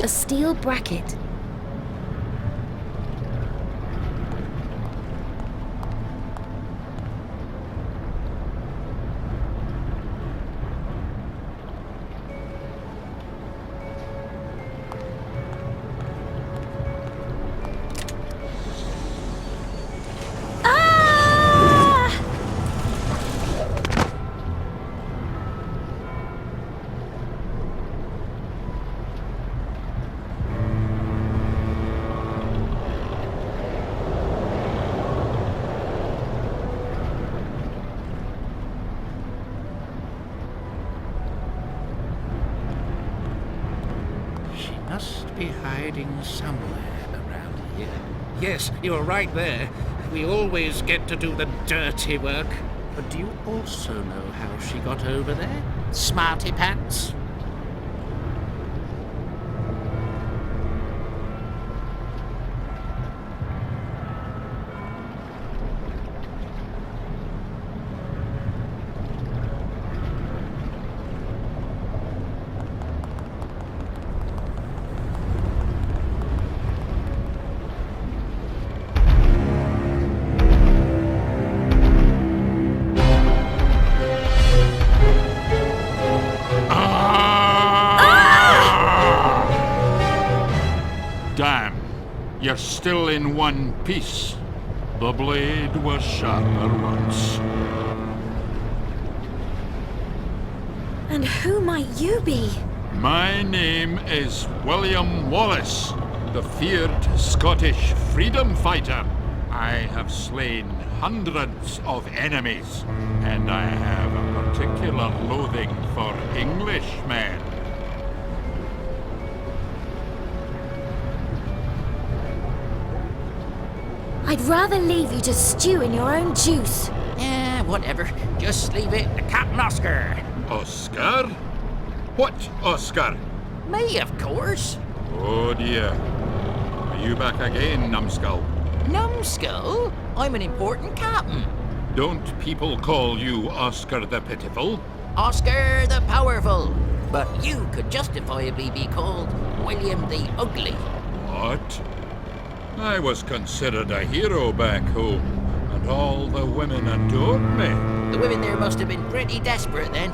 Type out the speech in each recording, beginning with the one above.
A steel bracket. Must be hiding somewhere around here. Yes, you're right there. We always get to do the dirty work. But do you also know how she got over there? Smarty pants? Damn, you're still in one piece. The blade was sharper once. And who might you be? My name is William Wallace, the feared Scottish freedom fighter. I have slain hundreds of enemies, and I have a particular loathing for Englishmen. I'd rather leave you to stew in your own juice. Whatever. Just leave it to Captain Oscar. Oscar? What Oscar? Me, of course. Oh dear. Are you back again, numbskull? Numbskull? I'm an important captain. Don't people call you Oscar the Pitiful? Oscar the Powerful. But you could justifiably be called William the Ugly. What? I was considered a hero back home, and all the women adored me. The women there must have been pretty desperate then.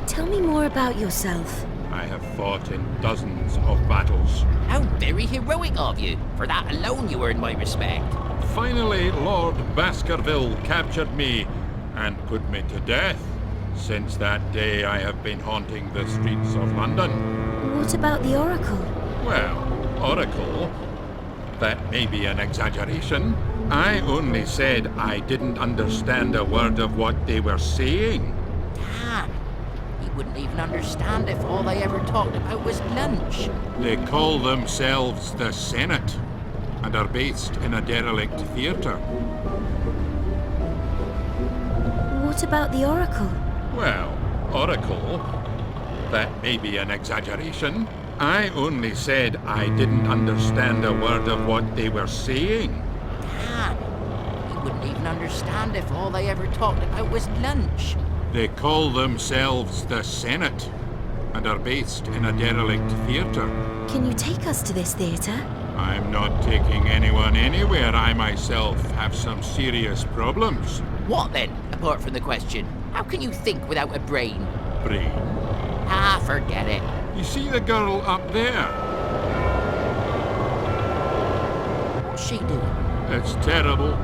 Tell me more about yourself. I have fought in dozens of battles. How very heroic of you. For that alone you earn my respect. Finally, Lord Baskerville captured me and put me to death. Since that day, I have been haunting the streets of London. What about the Oracle? Well, Oracle? That may be an exaggeration. I only said I didn't understand a word of what they were saying. Damn. He wouldn't even understand if all they ever talked about was lunch. They call themselves the Senate and are based in a derelict theatre. What about the Oracle? Well, Oracle? That may be an exaggeration. I only said I didn't understand a word of what they were saying. Damn. He wouldn't even understand if all they ever talked about was lunch. They call themselves the Senate and are based in a derelict theatre. Can you take us to this theatre? I'm not taking anyone anywhere. I myself have some serious problems. What then, apart from the question? How can you think without a brain? Brain? Ah, forget it. You see the girl up there? What's she doing? It's terrible.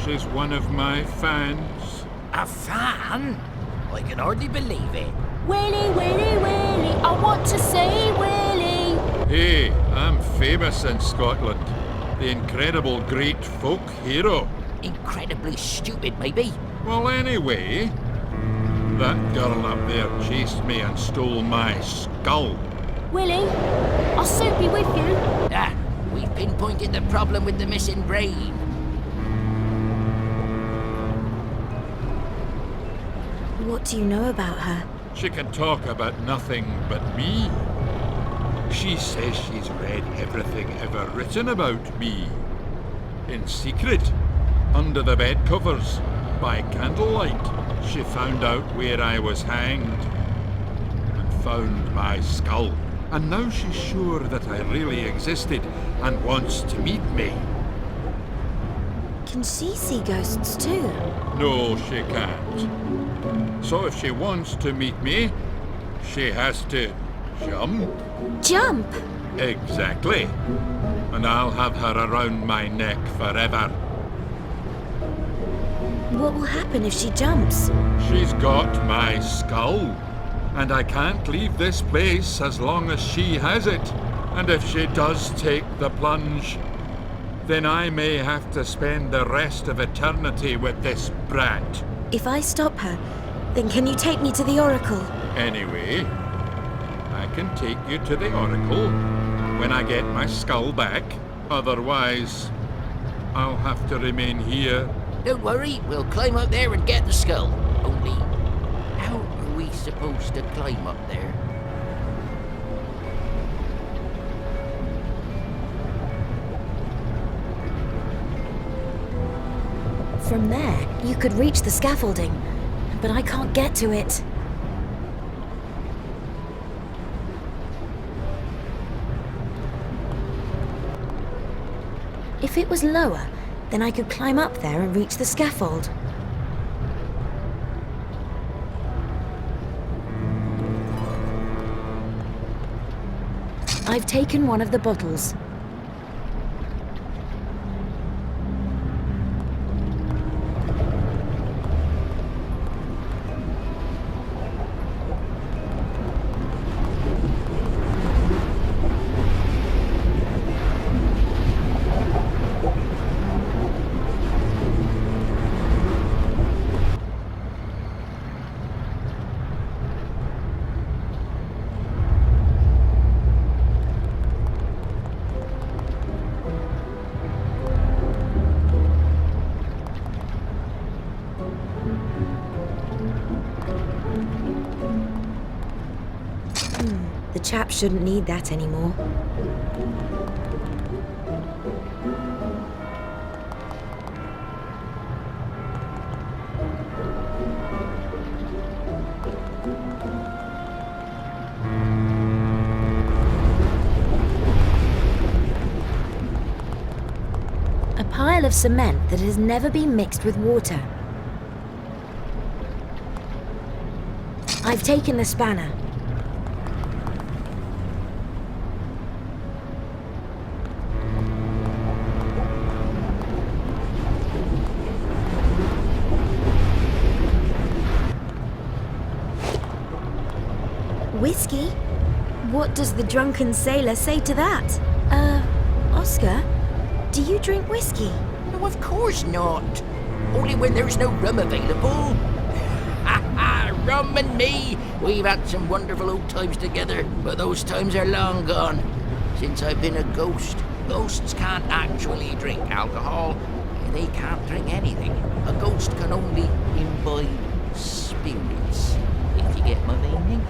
She's one of my fans. A fan? I can hardly believe it. Willy, Willy, Willy, I want to say Willy. Hey, I'm famous in Scotland. The incredible great folk hero. Incredibly stupid, maybe. Well, anyway, that girl up there chased me and stole my skull. Willy, I'll soon be with you. Ah, we've pinpointed the problem with the missing brain. What do you know about her? She can talk about nothing but me. She says she's read everything ever written about me. In secret, under the bed covers, by candlelight, she found out where I was hanged. found my skull, and now she's sure that I really existed and wants to meet me. Can she see ghosts too? No, she can't. So if she wants to meet me, she has to jump. Jump! Exactly. And I'll have her around my neck forever. What will happen if she jumps? She's got my skull. And I can't leave this place as long as she has it. And if she does take the plunge, then I may have to spend the rest of eternity with this brat. If I stop her, then can you take me to the Oracle? Anyway, I can take you to the Oracle when I get my skull back. Otherwise, I'll have to remain here. Don't worry, we'll climb up there and get the skull. Only, how are we supposed to climb up there? From there, you could reach the scaffolding, but I can't get to it. If it was lower, then I could climb up there and reach the scaffold. I've taken one of the bottles. The chap shouldn't need that anymore. A pile of cement that has never been mixed with water. I've taken the spanner. Whiskey? What does the drunken sailor say to that? Oscar, do you drink whiskey? No, of course not. Only when there's no rum available. Ha ha! Rum and me! We've had some wonderful old times together, but those times are long gone. Since I've been a ghost, ghosts can't actually drink alcohol. They can't drink anything. A ghost can only imbibe spirits, if you get my meaning.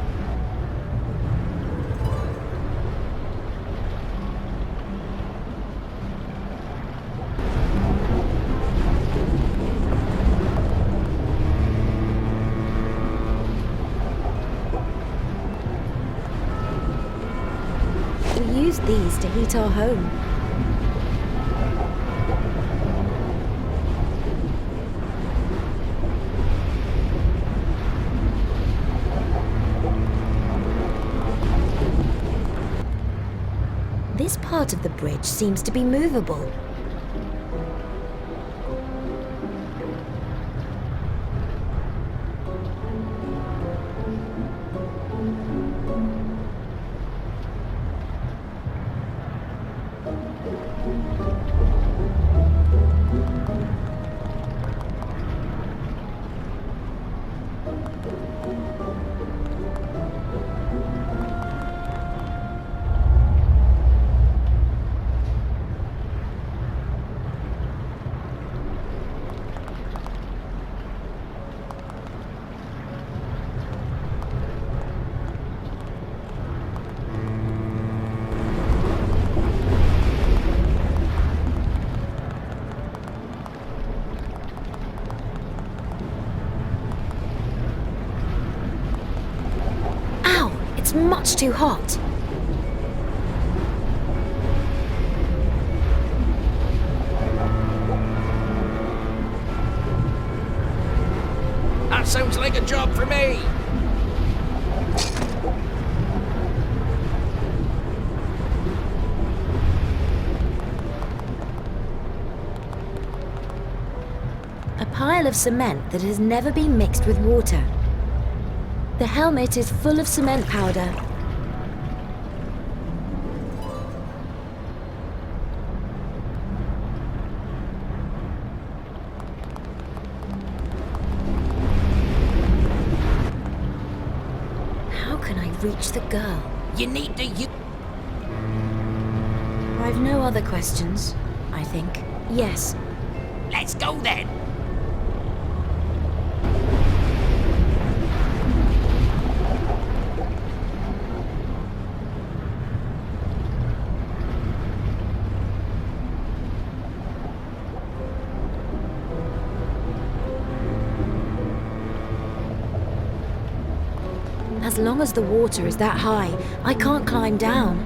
We use these to heat our home. This part of the bridge seems to be movable. much too hot? That sounds like a job for me. A pile of cement that has never been mixed with water. The helmet is full of cement powder. How can I reach the girl? You need to I've no other questions, I think. Yes. Let's go then. As long as the water is that high, I can't climb down.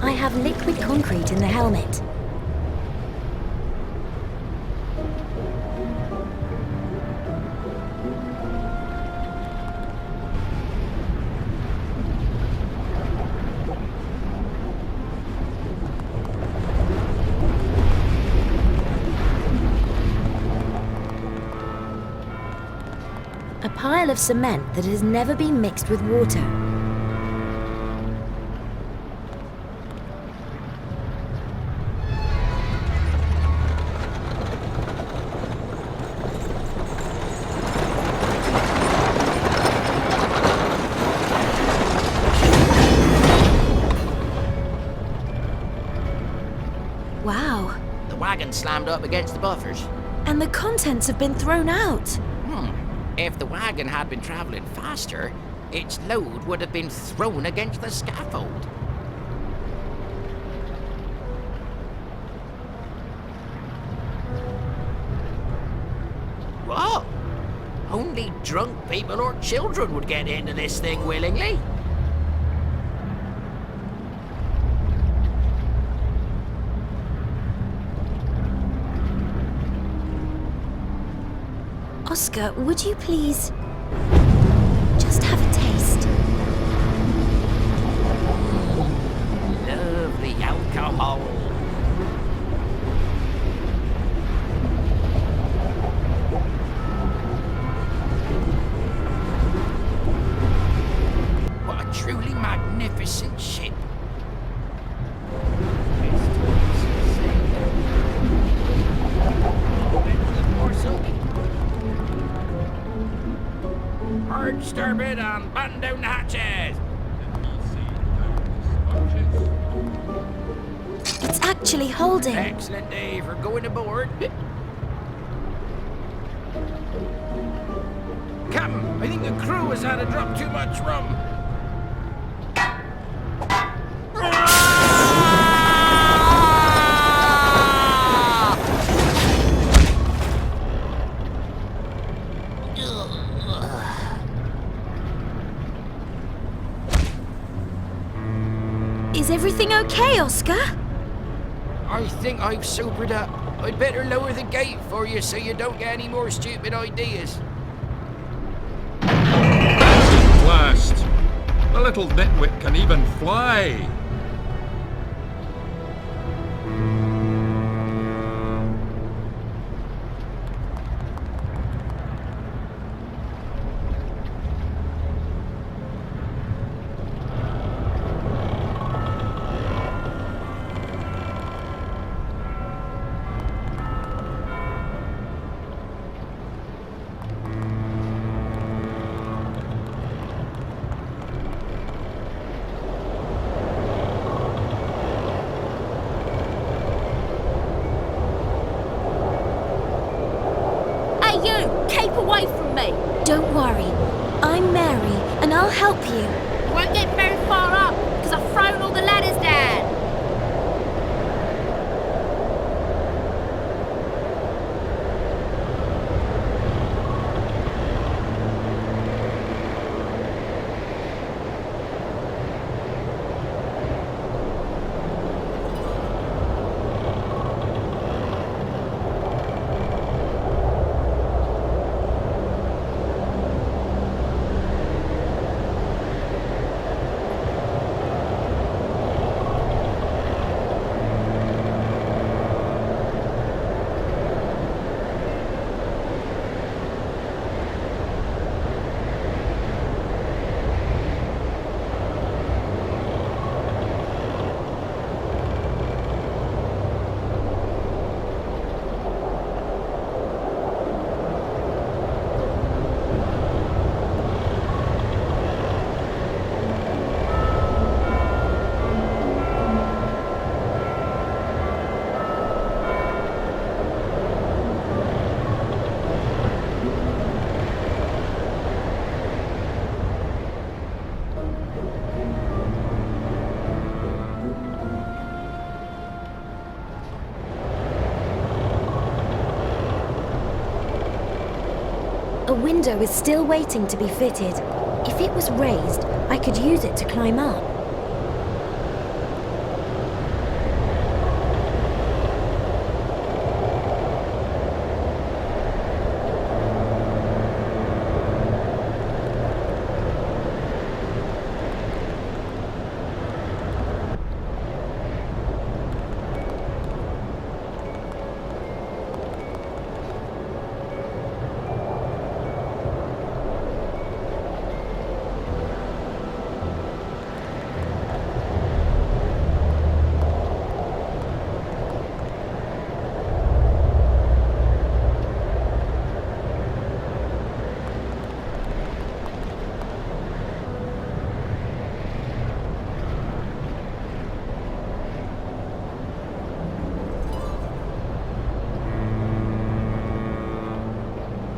I have liquid concrete in the helmet. A pile of cement that has never been mixed with water. Wow. The wagon slammed up against the buffers. And the contents have been thrown out. If the wagon had been traveling faster, its load would have been thrown against the scaffold. What? Only drunk people or children would get into this thing willingly. Oscar, would you please just have a taste? Lovely alcohol. What a truly magnificent ship. Hard starboard and batten down the hatches. It's actually holding. Excellent day for going aboard. Captain, I think the crew has had a drop too much rum. Is everything okay, Oscar? I think I've sobered up. I'd better lower the gate for you so you don't get any more stupid ideas. Blast! The little nitwit can even fly! Keep away from me. Don't worry. I'm Mary, and I'll help you. You won't get very far up, because I've thrown all the ladders down. window is still waiting to be fitted. If it was raised, I could use it to climb up.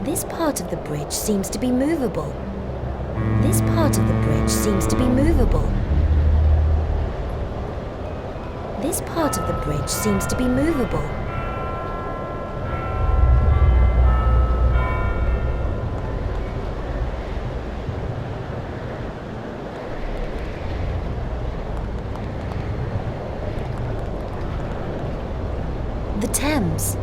This part of the bridge seems to be movable. This part of the bridge seems to be movable. This part of the bridge seems to be movable. The Thames.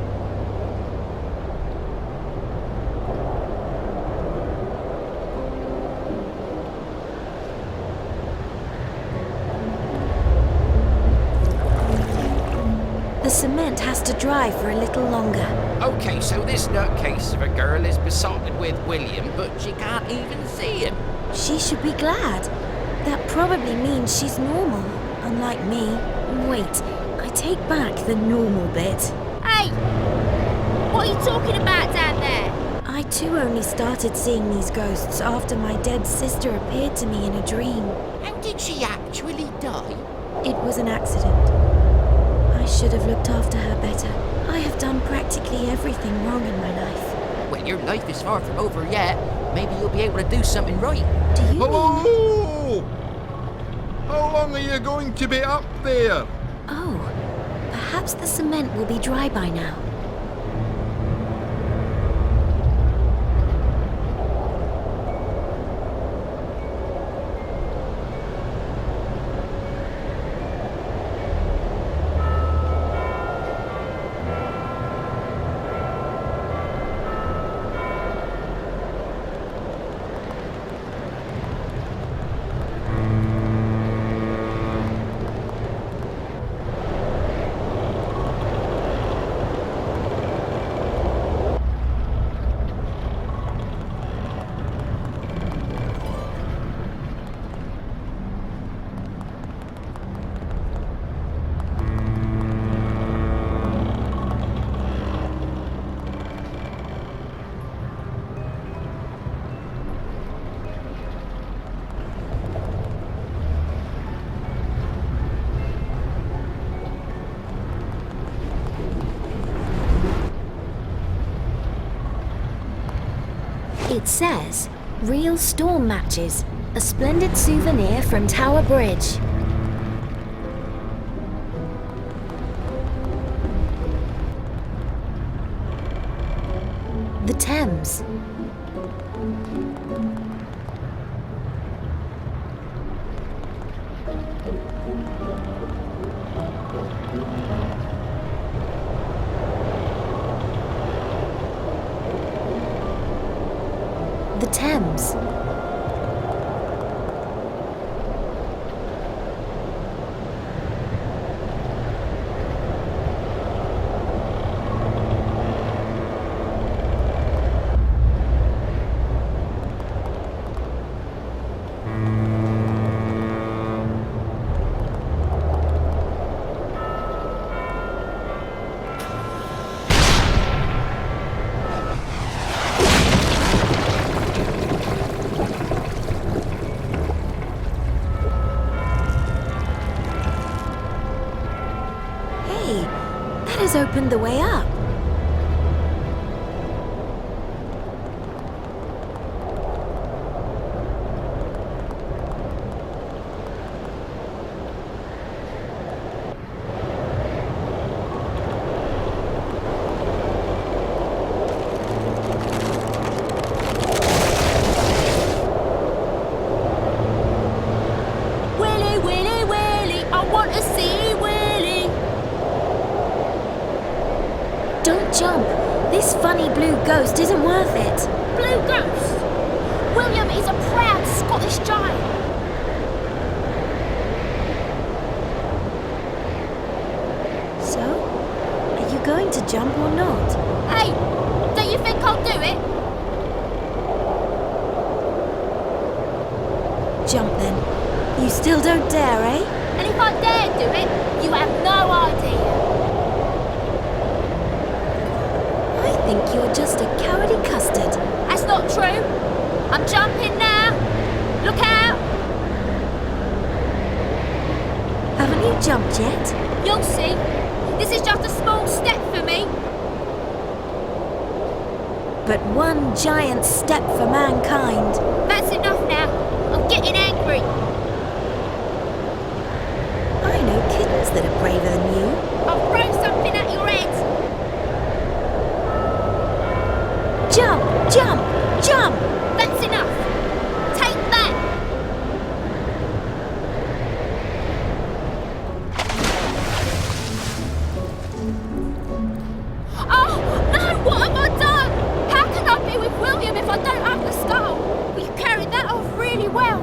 The cement has to dry for a little longer. Okay, so this nutcase of a girl is besotted with William, but she can't even see him. She should be glad. That probably means she's normal, unlike me. Wait, I take back the normal bit. Hey! What are you talking about down there? I too only started seeing these ghosts after my dead sister appeared to me in a dream. How did she actually die? It was an accident. I should have looked after her better. I have done practically everything wrong in my life. Well, your life is far from over yet. Maybe you'll be able to do something right. Do you mean... Hello! How long are you going to be up there? Oh, perhaps the cement will be dry by now. It says, real storm matches, a splendid souvenir from Tower Bridge. The Thames. The Thames. That has opened the way up. funny blue ghost isn't worth it. Blue ghost? William is a proud Scottish giant. So, are you going to jump or not? Hey, don't you think I'll do it? Jump then. You still don't dare, eh? And if I dare do it, you have no idea. I think you're just a cowardly custard. That's not true. I'm jumping now. Look out. Haven't you jumped yet? You'll see. This is just a small step for me. But one giant step for mankind. That's enough now. I'm getting angry. I know kittens that are braver than you. I'll throw something at your head. Jump! Jump! Jump! That's enough. Take that. Oh, no! What have I done? How can I be with William if I don't have the skull? Well, you carried that off really well.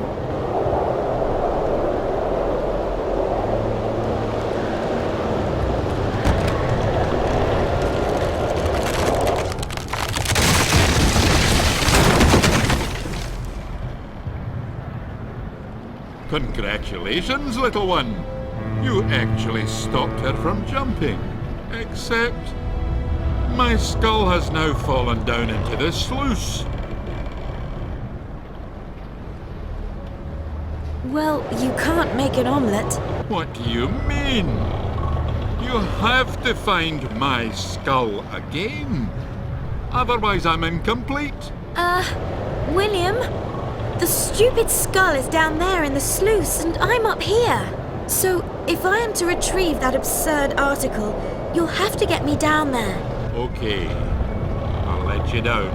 Congratulations, little one. You actually stopped her from jumping. Except my skull has now fallen down into the sluice. Well, you can't make an omelette. What do you mean? You have to find my skull again. Otherwise I'm incomplete. William? The stupid skull is down there in the sluice and I'm up here. So, if I am to retrieve that absurd article, you'll have to get me down there. Okay, I'll let you down,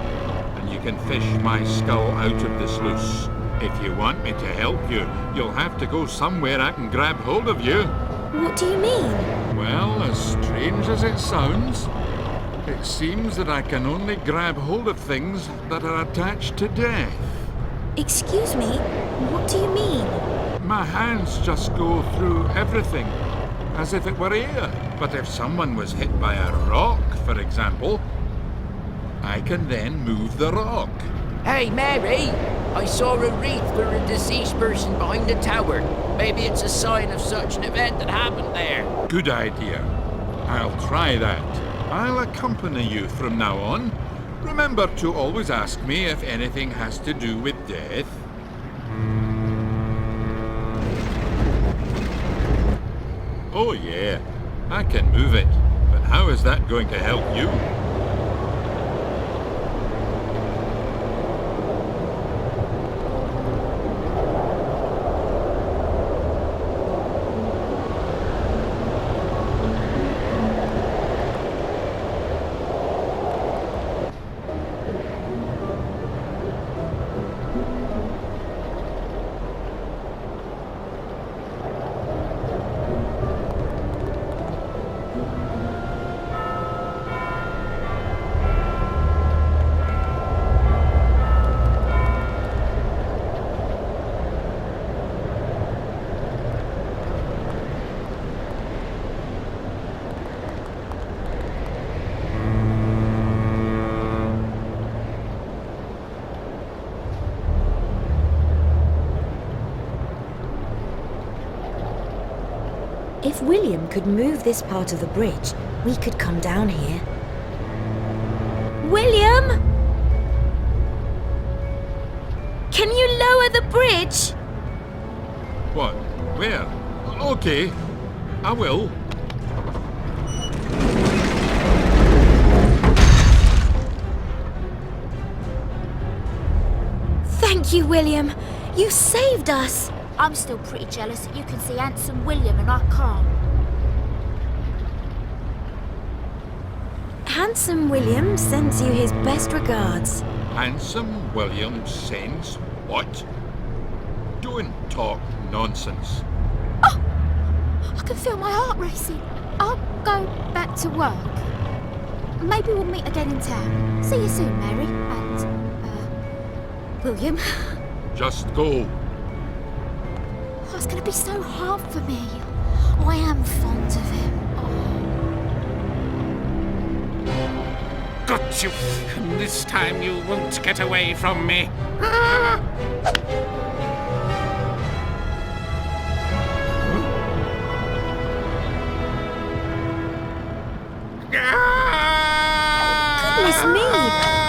and you can fish my skull out of the sluice. If you want me to help you, you'll have to go somewhere I can grab hold of you. What do you mean? Well, as strange as it sounds, it seems that I can only grab hold of things that are attached to death. Excuse me? What do you mean? My hands just go through everything, as if it were air. But if someone was hit by a rock, for example, I can then move the rock. Hey, Mary! I saw a wreath for a deceased person behind the tower. Maybe it's a sign of such an event that happened there. Good idea. I'll try that. I'll accompany you from now on. Remember to always ask me if anything has to do with death. Oh yeah, I can move it. But how is that going to help you? If William could move this part of the bridge, we could come down here. William! Can you lower the bridge? What? Where? Okay, I will. Thank you, William. You saved us. I'm still pretty jealous that you can see handsome William and I can't. Handsome William sends you his best regards. Handsome William sends what? Don't talk nonsense. I can feel my heart racing. I'll go back to work. maybe we'll meet again in town. See you soon, Mary. And, William. Just go. Oh, it's going to be so hard for me. Oh, I am fond of him. Got you! And this time you won't get away from me. Goodness me!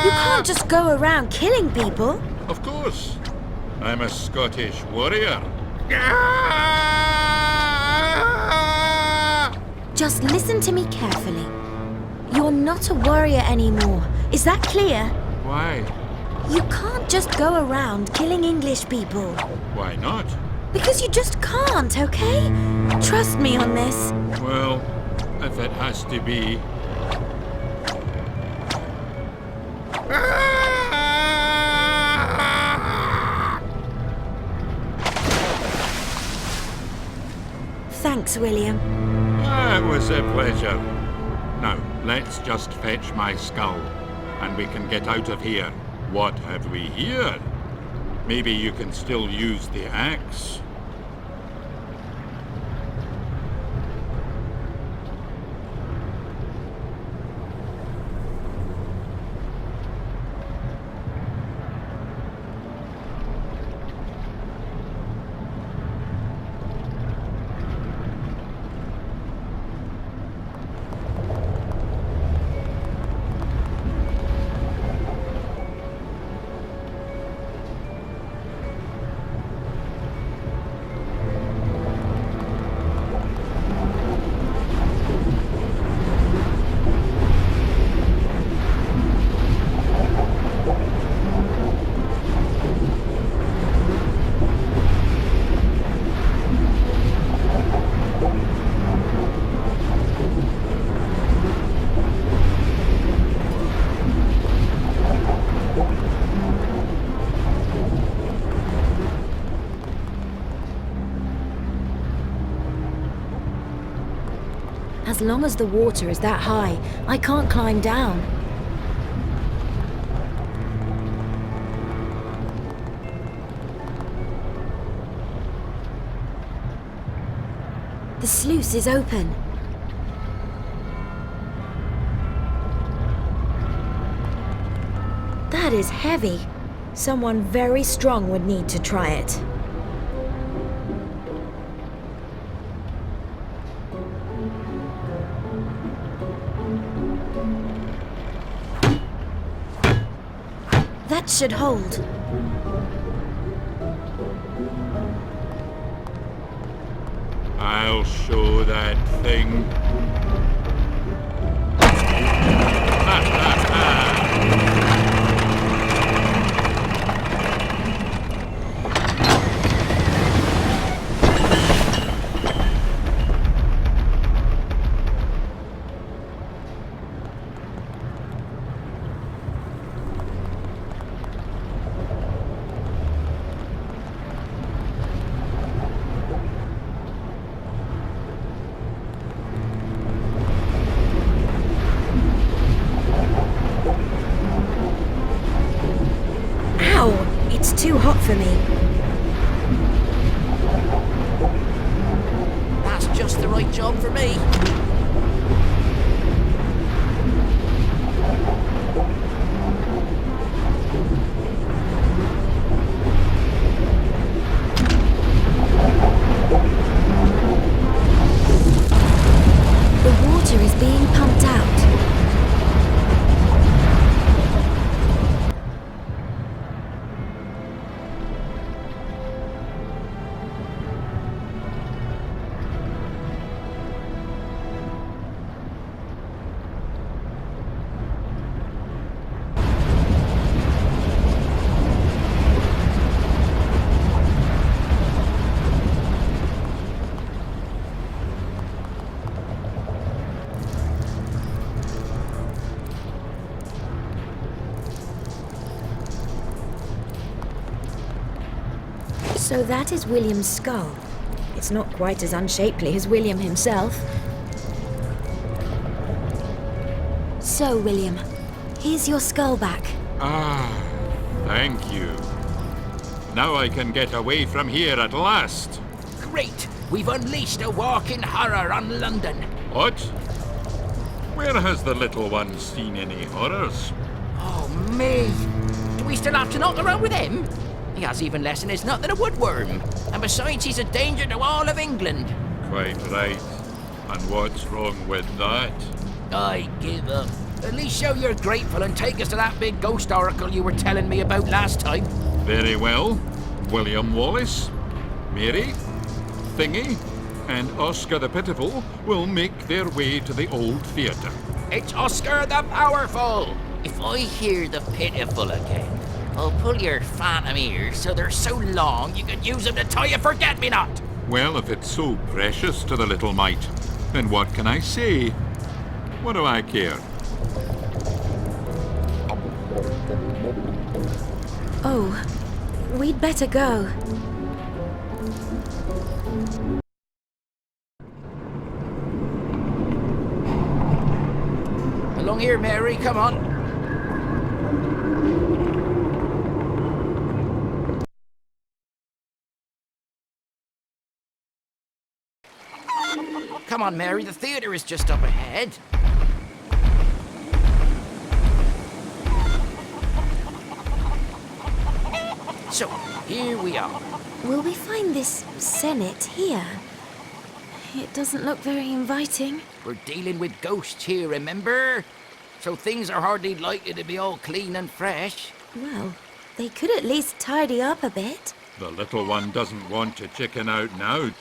You can't just go around killing people. Of course. I'm a Scottish warrior. Just listen to me carefully. You're not a warrior anymore. Is that clear? Why? You can't just go around killing English people. Why not? Because you just can't, okay? Trust me on this. Well, if it has to be. Thanks, William. It was a pleasure. Now, let's just fetch my skull, and we can get out of here. What have we here? Maybe you can still use the axe? As long as the water is that high, I can't climb down. The sluice is open. That is heavy. Someone very strong would need to try it. That should hold. I'll show that thing. It's too hot for me. That's just the right job for me. The water is being pumped out. So that is William's skull. It's not quite as unshapely as William himself. So, William, here's your skull back. Ah, thank you. Now I can get away from here at last. Great! We've unleashed a walking horror on London. What? Where has the little one seen any horrors? Oh, me! Do we still have to knock around with him? He has even less in his nut than a woodworm. And besides, he's a danger to all of England. Quite right. And what's wrong with that? I give up. At least show you're grateful and take us to that big ghost oracle you were telling me about last time. Very well. William Wallace, Mary, Thingy, and Oscar the Pitiful will make their way to the old theatre. It's Oscar the Powerful! If I hear the Pitiful again, I'll pull your phantom ears so they're so long you can use them to tie a forget-me-not! Well, if it's so precious to the little mite, then what can I say? What do I care? Oh, we'd better go. Along here, Mary, come on. Come on, Mary, the theatre is just up ahead. So, here we are. Will we find this Senate here? It doesn't look very inviting. We're dealing with ghosts here, remember? So things are hardly likely to be all clean and fresh. Well, they could at least tidy up a bit. The little one doesn't want to chicken out now.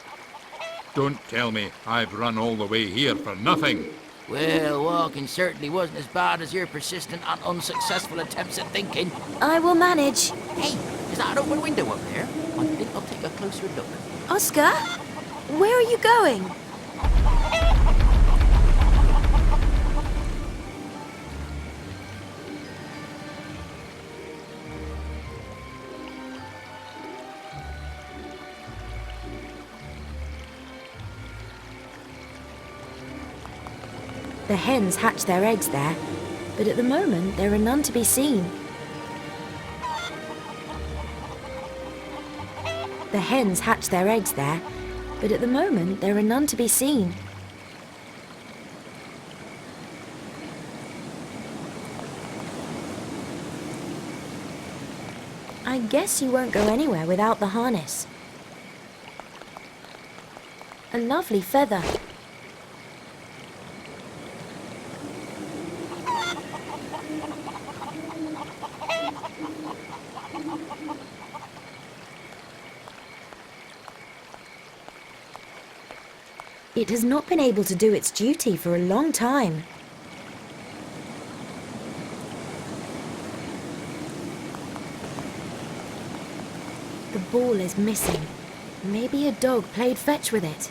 Don't tell me I've run all the way here for nothing. Well, walking certainly wasn't as bad as your persistent and unsuccessful attempts at thinking. I will manage. Hey, is that an open window up there? I think I'll take a closer look. Oscar, where are you going? The hens hatch their eggs there, but at the moment there are none to be seen. The hens hatch their eggs there, but at the moment there are none to be seen. I guess you won't go anywhere without the harness. A lovely feather. It has not been able to do its duty for a long time. The ball is missing. Maybe a dog played fetch with it.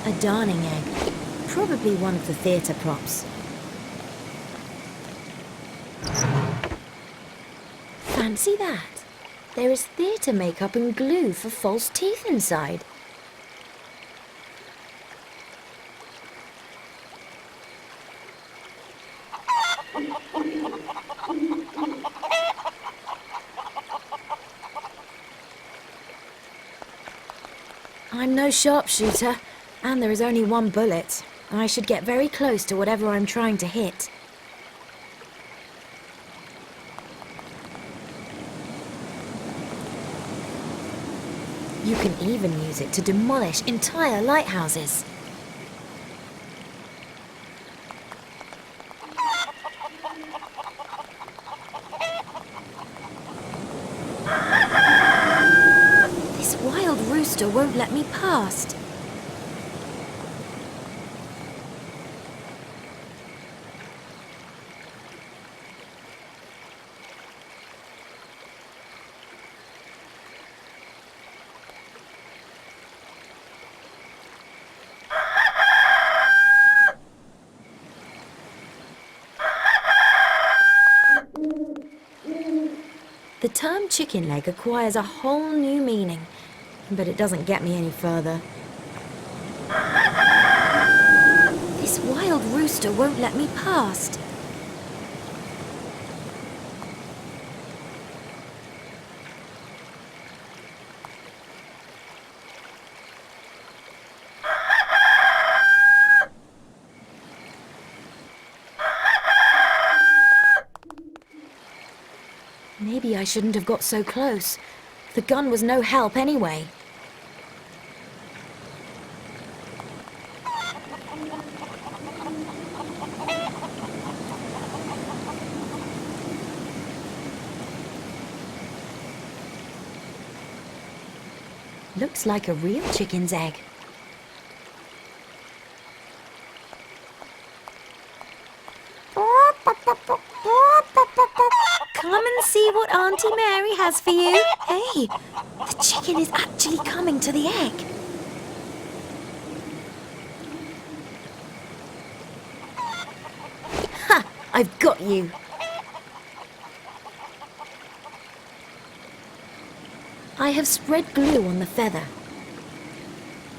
A darning egg. Probably one of the theatre props. Fancy that. There is theatre makeup and glue for false teeth inside. I'm no sharpshooter. And there is only one bullet. I should get very close to whatever I'm trying to hit. You can even use it to demolish entire lighthouses. This wild rooster won't let me past. The term chicken leg acquires a whole new meaning, but it doesn't get me any further. This wild rooster won't let me past. Maybe I shouldn't have got so close. The gun was no help anyway. Looks like a real chicken's egg. Come and see what Auntie Mary has for you. Hey, the chicken is actually coming to the egg. Ha! I've got you. I have spread glue on the feather.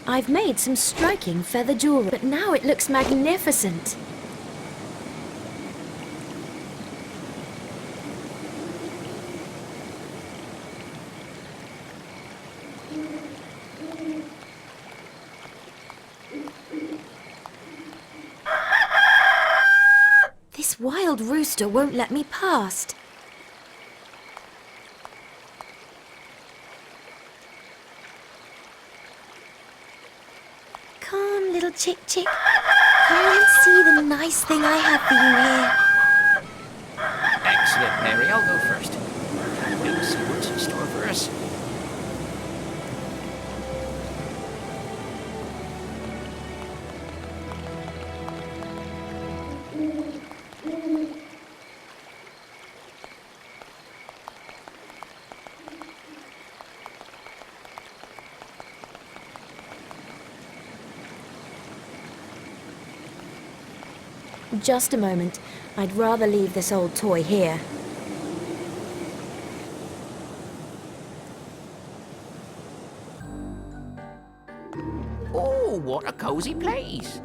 I've made some striking feather jewelry, but now it looks magnificent. This wild rooster won't let me past. Come, little chick. Come and see the nice thing I have for you here. Excellent, Mary. I'll go first. Can't wait to see what's in store for us. Just a moment. I'd rather leave this old toy here. Oh, what a cozy place.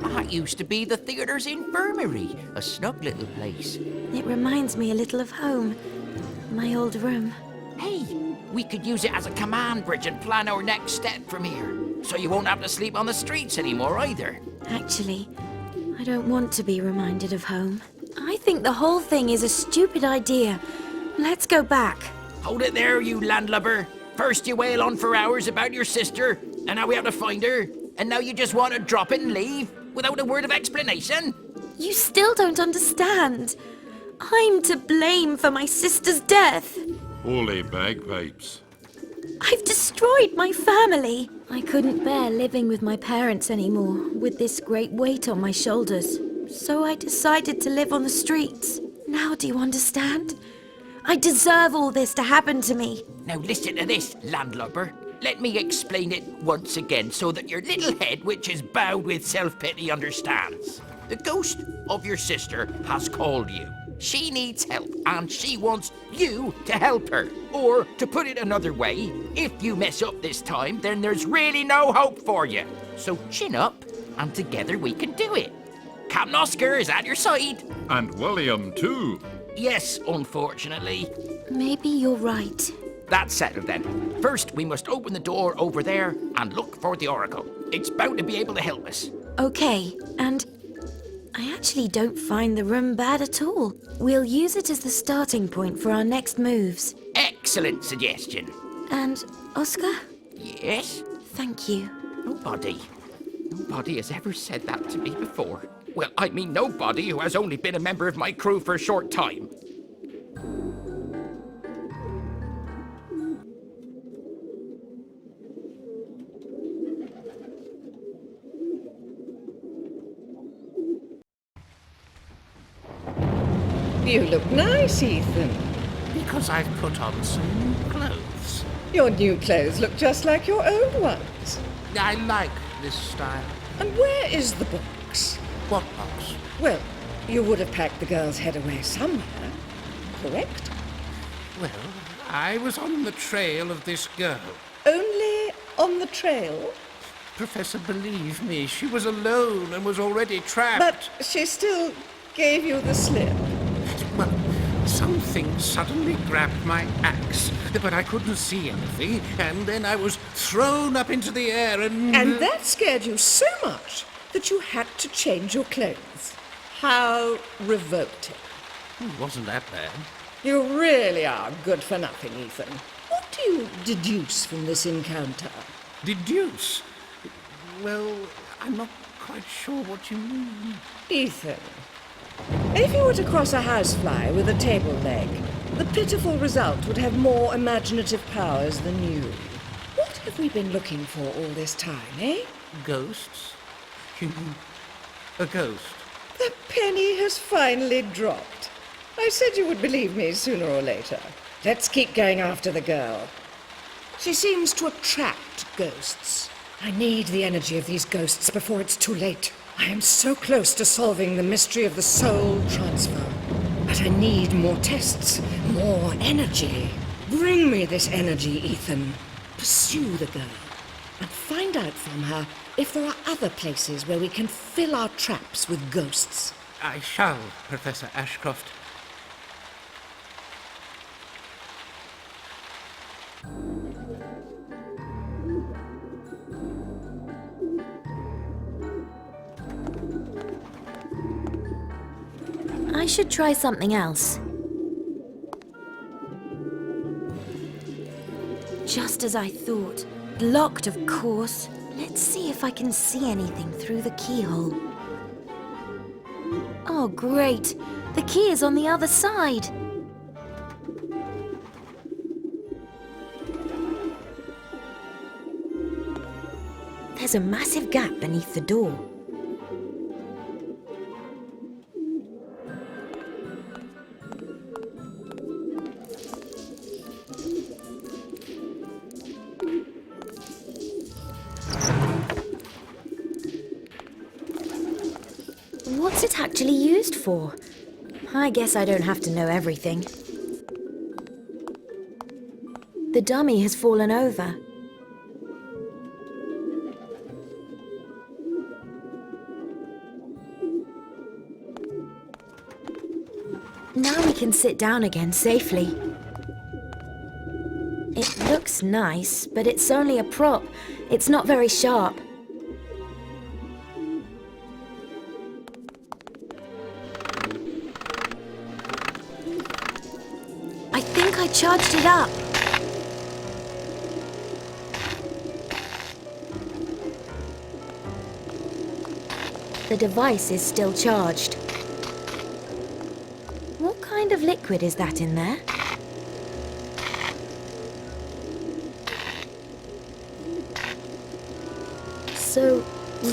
That used to be the theatre's infirmary, a snug little place. It reminds me a little of home. My old room. Hey, we could use it as a command bridge and plan our next step from here. So you won't have to sleep on the streets anymore either. Actually, I don't want to be reminded of home. I think the whole thing is a stupid idea. Let's go back. Hold it there, you landlubber. First you wail on for hours about your sister, and now we have to find her. And now you just want to drop it and leave, without a word of explanation? You still don't understand. I'm to blame for my sister's death. Holy bagpipes. I've destroyed my family. I couldn't bear living with my parents anymore, with this great weight on my shoulders. So I decided to live on the streets. Now do you understand? I deserve all this to happen to me. Now listen to this, landlubber. Let me explain it once again so that your little head, which is bowed with self-pity, understands. The ghost of your sister has called you. She needs help, and she wants you to help her. Or, to put it another way, if you mess up this time, then there's really no hope for you. So chin up, and together we can do it. Captain Oscar is at your side. And William, too. Yes, unfortunately. Maybe you're right. That's settled then. First, we must open the door over there and look for the oracle. It's bound to be able to help us. Okay, and I actually don't find the room bad at all. We'll use it as the starting point for our next moves. Excellent suggestion. And, Oscar? Yes? Thank you. Nobody has ever said that to me before. Well, I mean nobody who has only been a member of my crew for a short time. You look nice, Ethan. Because I've put on some new clothes. Your new clothes look just like your old ones. I like this style. And where is the box? What box? Well, you would have packed the girl's head away somewhere, correct? Well, I was on the trail of this girl. Only on the trail? Professor, believe me, she was alone and was already trapped. But she still gave you the slip. Well, something suddenly grabbed my axe, but I couldn't see anything, and then I was thrown up into the air and... And that scared you so much that you had to change your clothes. How revolting. It wasn't that bad. You really are good for nothing, Ethan. What do you deduce from this encounter? Deduce? Well, I'm not quite sure what you mean. Ethan, if you were to cross a housefly with a table leg, the pitiful result would have more imaginative powers than you. What have we been looking for all this time, eh? Ghosts? You mean a ghost? The penny has finally dropped. I said you would believe me sooner or later. Let's keep going after the girl. She seems to attract ghosts. I need the energy of these ghosts before it's too late. I am so close to solving the mystery of the soul transfer. But I need more tests, more energy. Bring me this energy, Ethan. Pursue the girl and find out from her if there are other places where we can fill our traps with ghosts. I shall, Professor Ashcroft. I should try something else. Just as I thought. Locked, of course. Let's see if I can see anything through the keyhole. Oh, great. The key is on the other side. There's a massive gap beneath the door. What's it actually used for? I guess I don't have to know everything. The dummy has fallen over. Now we can sit down again safely. It looks nice, but it's only a prop. It's not very sharp. I think I charged it up. The device is still charged. What kind of liquid is that in there? So,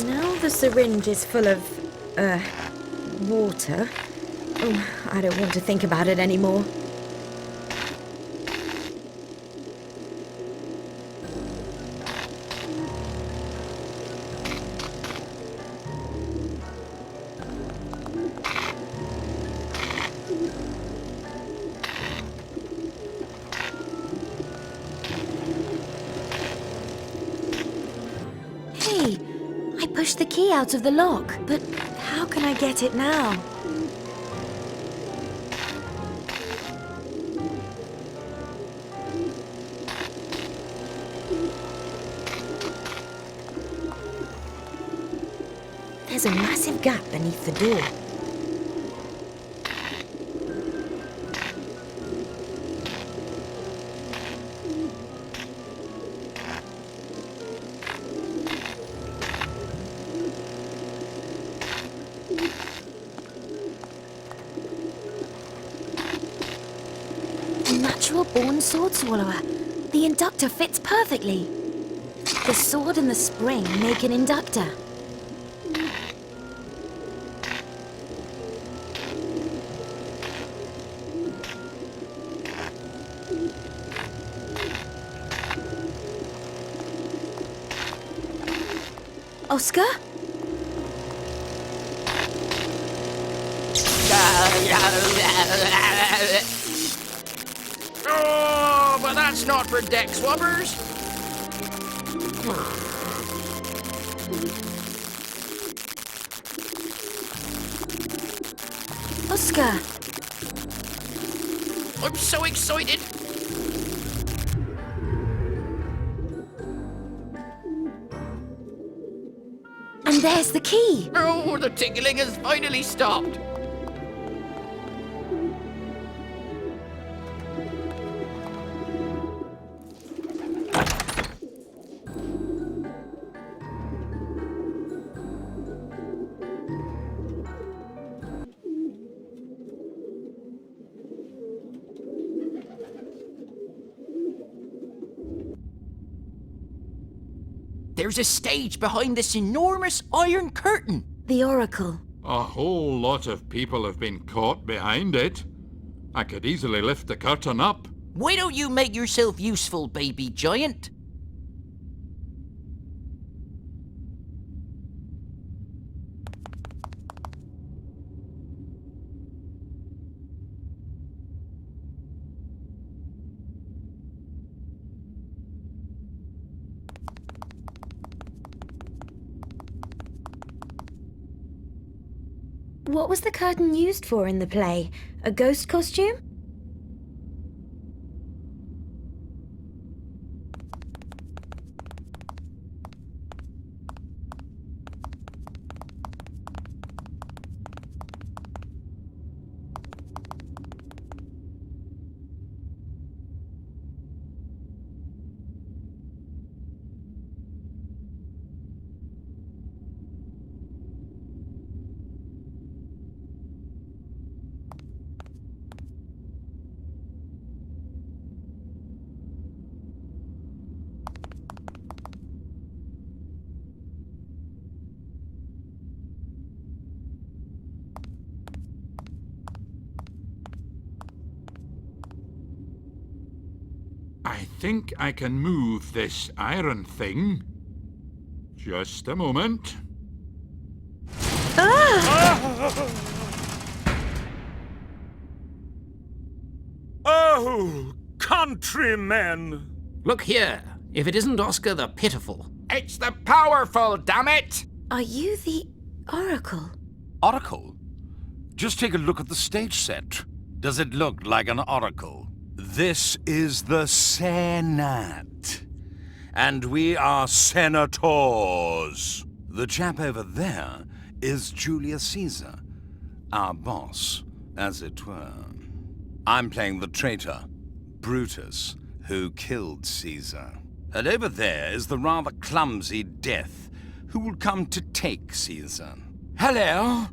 now the syringe is full of, water. Oh, I don't want to think about it anymore. Hey, I pushed the key out of the lock, but how can I get it now? There's a massive gap beneath the door. A natural-born sword swallower. The inductor fits perfectly. The sword and the spring make an inductor. Oscar? Oh, but that's not for deck swabbers. Oscar, I'm so excited. and there's the key. Oh, the tickling has finally stopped. There's a stage behind this enormous iron curtain. The Oracle. A whole lot of people have been caught behind it. I could easily lift the curtain up. Why don't you make yourself useful, baby giant? What was the curtain used for in the play? A ghost costume? I think I can move this iron thing. Just a moment. Oh, countrymen! Look here, if it isn't Oscar the Pitiful. It's the powerful, damn it! Are you the Oracle? Oracle? Just take a look at the stage set. Does it look like an oracle? This is the Senate. And we are senators. The chap over there is Julius Caesar, our boss, as it were. I'm playing the traitor, Brutus, who killed Caesar. And over there is the rather clumsy Death, who will come to take Caesar. Hello?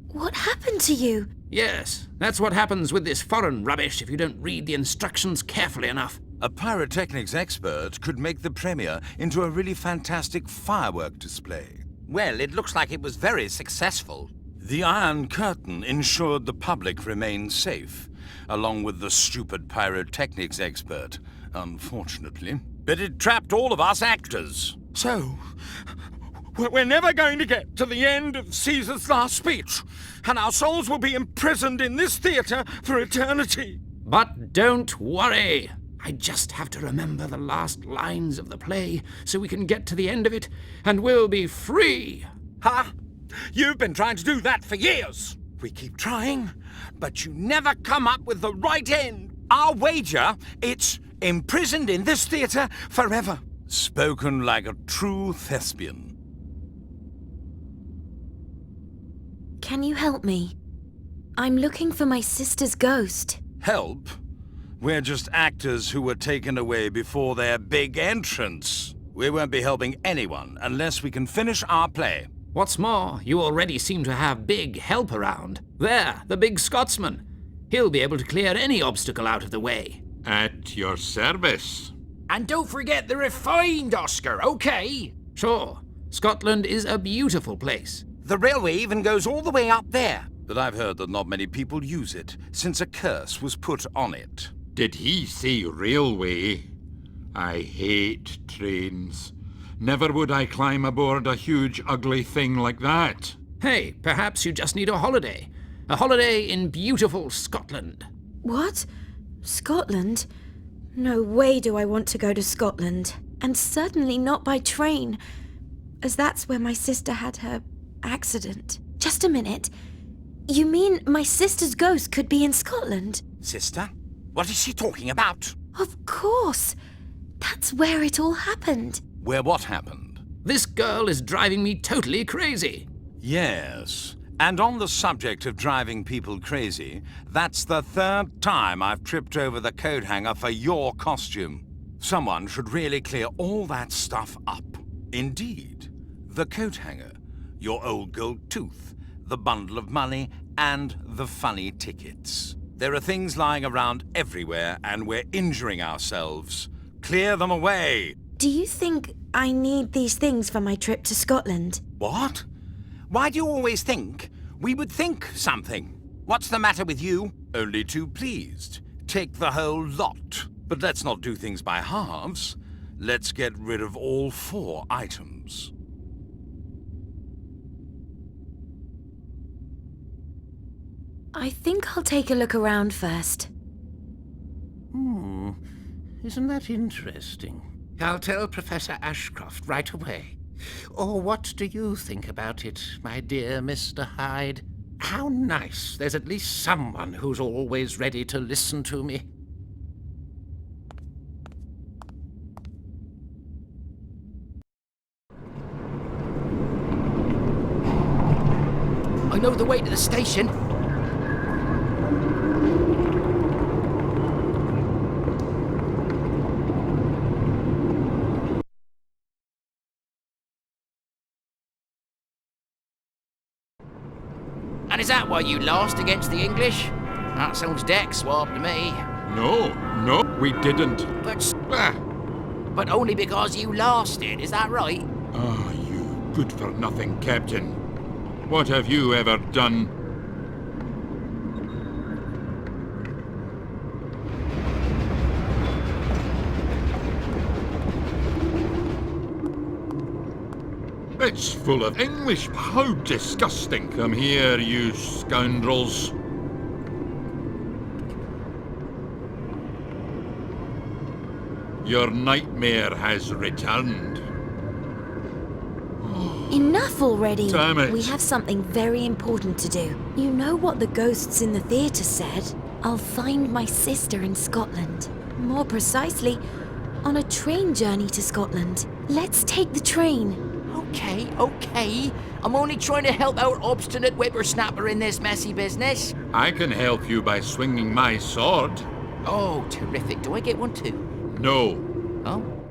What happened to you? Yes, that's what happens with this foreign rubbish if you don't read the instructions carefully enough. A pyrotechnics expert could make the premiere into a really fantastic firework display. Well, it looks like it was very successful. The Iron Curtain ensured the public remained safe, along with the stupid pyrotechnics expert, unfortunately. But it trapped all of us actors. So, we're never going to get to the end of Caesar's last speech, and our souls will be imprisoned in this theater for eternity. But don't worry. I just have to remember the last lines of the play so we can get to the end of it, and we'll be free. Ha! You've been trying to do that for years. We keep trying, but you never come up with the right end. I'll wager it's imprisoned in this theater forever. Spoken like a true thespian. Can you help me? I'm looking for my sister's ghost. Help? We're just actors who were taken away before their big entrance. We won't be helping anyone unless we can finish our play. What's more, you already seem to have big help around. There, the big Scotsman. He'll be able to clear any obstacle out of the way. At your service. And don't forget the refined Oscar, okay? Sure, Scotland is a beautiful place. The railway even goes all the way up there. But I've heard that not many people use it, since a curse was put on it. Did he say railway? I hate trains. Never would I climb aboard a huge, ugly thing like that. Hey, perhaps you just need a holiday. A holiday in beautiful Scotland. What? Scotland? No way do I want to go to Scotland. And certainly not by train, as that's where my sister had her accident. Just a minute. You mean my sister's ghost could be in Scotland? Sister? What is she talking about? Of course. That's where it all happened. Where what happened? This girl is driving me totally crazy. Yes. And on the subject of driving people crazy, that's the third time I've tripped over the coat hanger for your costume. Someone should really clear all that stuff up. Indeed. The coat hanger, your old gold tooth, the bundle of money, and the funny tickets. There are things lying around everywhere, and we're injuring ourselves. Clear them away! Do you think I need these things for my trip to Scotland? What? Why do you always think we would think something? What's the matter with you? Only too pleased. Take the whole lot. But let's not do things by halves. Let's get rid of all 4 items. I think I'll take a look around first. Isn't that interesting? I'll tell Professor Ashcroft right away. Or what do you think about it, my dear Mr. Hyde? How nice there's at least someone who's always ready to listen to me. I know the way to the station. And is that why you lost against the English? That sounds deck swab to me. No, we didn't. Ah, But only because you lost it, is that right? you good-for-nothing captain. What have you ever done? It's full of English. How disgusting. Come here, you scoundrels. Your nightmare has returned. Enough already! Damn it. We have something very important to do. You know what the ghosts in the theatre said? I'll find my sister in Scotland. More precisely, on a train journey to Scotland. Let's take the train. Okay. I'm only trying to help our obstinate whippersnapper in this messy business. I can help you by swinging my sword. Oh, terrific. Do I get one too? No. Oh?